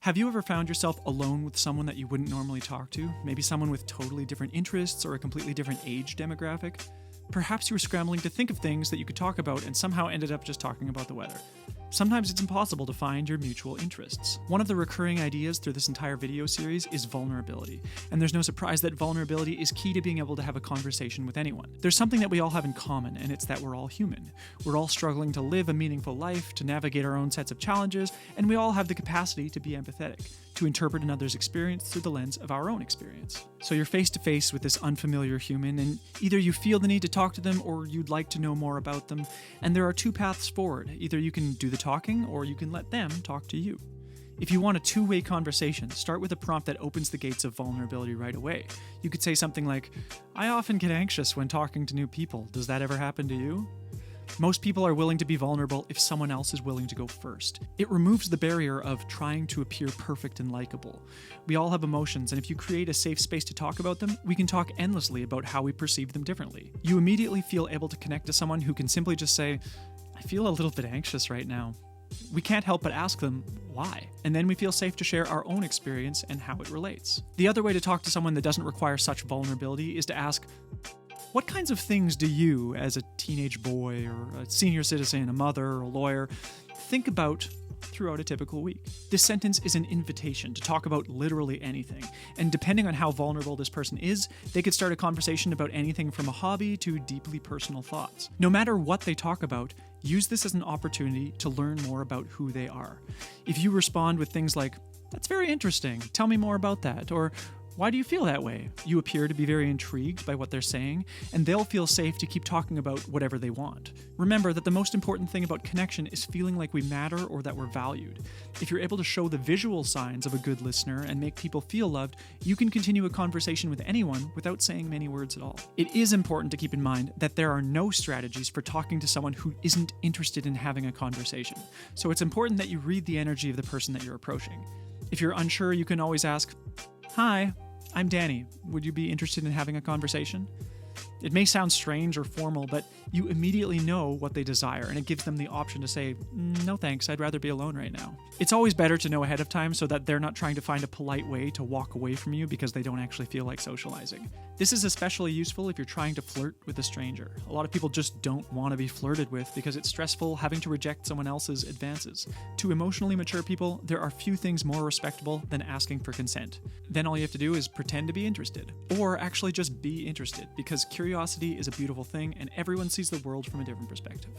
Have you ever found yourself alone with someone that you wouldn't normally talk to? Maybe someone with totally different interests or a completely different age demographic? Perhaps you were scrambling to think of things that you could talk about and somehow ended up just talking about the weather. Sometimes it's impossible to find your mutual interests. One of the recurring ideas through this entire video series is vulnerability, and there's no surprise that vulnerability is key to being able to have a conversation with anyone. There's something that we all have in common, and it's that we're all human. We're all struggling to live a meaningful life, to navigate our own sets of challenges, and we all have the capacity to be empathetic, to interpret another's experience through the lens of our own experience. So you're face to face with this unfamiliar human, and either you feel the need to talk to them or you'd like to know more about them, and there are two paths forward. Either you can do the talking or you can let them talk to you. If you want a two-way conversation, start with a prompt that opens the gates of vulnerability right away. You could say something like, "I often get anxious when talking to new people. Does that ever happen to you?" Most people are willing to be vulnerable if someone else is willing to go first. It removes the barrier of trying to appear perfect and likable. We all have emotions, and if you create a safe space to talk about them, we can talk endlessly about how we perceive them differently. You immediately feel able to connect to someone who can simply just say, "I feel a little bit anxious right now." We can't help but ask them why, and then we feel safe to share our own experience and how it relates. The other way to talk to someone that doesn't require such vulnerability is to ask, what kinds of things do you, as a teenage boy or a senior citizen, a mother or a lawyer, think about throughout a typical week? This sentence is an invitation to talk about literally anything, and depending on how vulnerable this person is, they could start a conversation about anything from a hobby to deeply personal thoughts. No matter what they talk about, use this as an opportunity to learn more about who they are. If you respond with things like, "That's very interesting, tell me more about that," or "Why do you feel that way?" you appear to be very intrigued by what they're saying, and they'll feel safe to keep talking about whatever they want. Remember that the most important thing about connection is feeling like we matter or that we're valued. If you're able to show the visual signs of a good listener and make people feel loved, you can continue a conversation with anyone without saying many words at all. It is important to keep in mind that there are no strategies for talking to someone who isn't interested in having a conversation. So it's important that you read the energy of the person that you're approaching. If you're unsure, you can always ask, "Hi, I'm Danny. Would you be interested in having a conversation?" It may sound strange or formal, but you immediately know what they desire, and it gives them the option to say, "No thanks, I'd rather be alone right now." It's always better to know ahead of time so that they're not trying to find a polite way to walk away from you because they don't actually feel like socializing. This is especially useful if you're trying to flirt with a stranger. A lot of people just don't want to be flirted with because it's stressful having to reject someone else's advances. To emotionally mature people, there are few things more respectable than asking for consent. Then all you have to do is pretend to be interested, or actually just be interested, because curiosity is a beautiful thing and everyone sees the world from a different perspective.